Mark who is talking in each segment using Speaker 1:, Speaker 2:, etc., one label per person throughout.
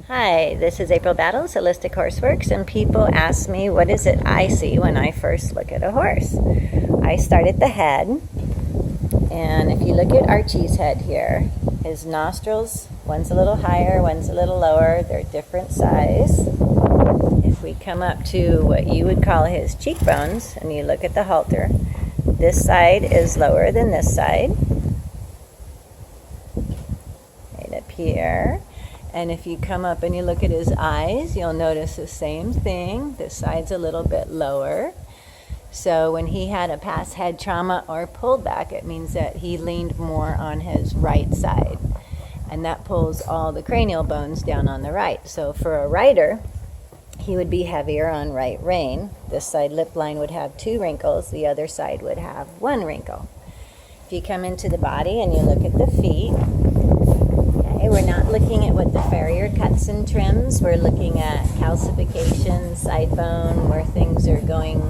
Speaker 1: Hi, this is April Battles, Holistic Horseworks, and people ask me what is it I see when I first look at a horse. I start at the head, and if you look at Archie's head here, his nostrils, one's a little higher, one's a little lower, they're different size. If we come up to what you would call his cheekbones, and you look at the halter, this side is lower than this side, right up here. And if you come up and you look at his eyes, you'll notice the same thing. This side's a little bit lower. So when he had a past head trauma or pullback, it means that he leaned more on his right side. And that pulls all the cranial bones down on the right. So for a rider, he would be heavier on right rein. This side lip line would have 2 wrinkles. The other side would have 1 wrinkle. If you come into the body and you look at the feet, we're not looking at what the farrier cuts and trims. We're looking at calcification, side bone, where things are going.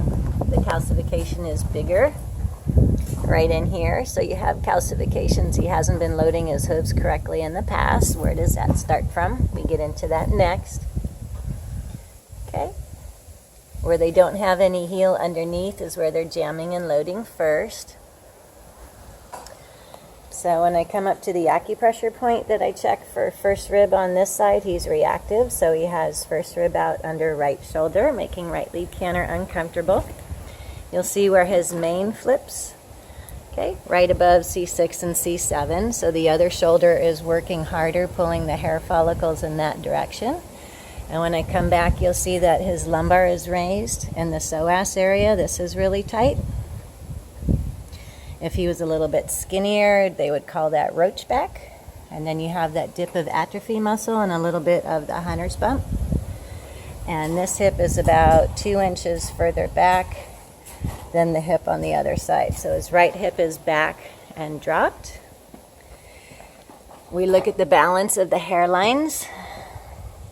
Speaker 1: The calcification is bigger right in here. So you have calcifications. He hasn't been loading his hooves correctly in the past. Where does that start from? We get into that next. Okay. Where they don't have any heel underneath is where they're jamming and loading first. So when I come up to the acupressure point that I check for first rib on this side, he's reactive. So he has first rib out under right shoulder, making right lead canter uncomfortable. You'll see where his mane flips, okay, right above C6 and C7. So the other shoulder is working harder, pulling the hair follicles in that direction. And when I come back, you'll see that his lumbar is raised in the psoas area. This is really tight. If he was a little bit skinnier, they would call that roach back. And then you have that dip of atrophy muscle and a little bit of the hunter's bump. And this hip is about 2 inches further back than the hip on the other side. So his right hip is back and dropped. We look at the balance of the hairlines.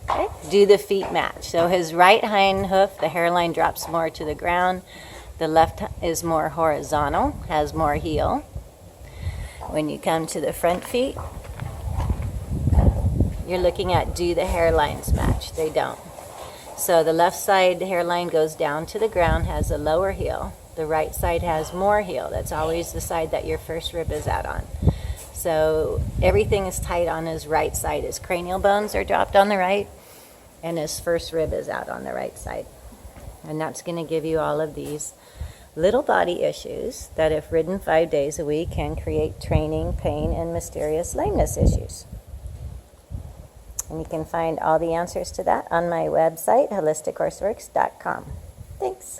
Speaker 1: Okay. Do the feet match? So his right hind hoof, the hairline drops more to the ground. The left is more horizontal, has more heel. When you come to the front feet, you're looking at do the hairlines match? They don't. So the left side hairline goes down to the ground, has a lower heel. The right side has more heel. That's always the side that your first rib is out on. So everything is tight on his right side. His cranial bones are dropped on the right, and his first rib is out on the right side. And that's going to give you all of these little body issues that, if ridden 5 days a week, can create training, pain, and mysterious lameness issues. And you can find all the answers to that on my website, holistichorseworks.com. Thanks.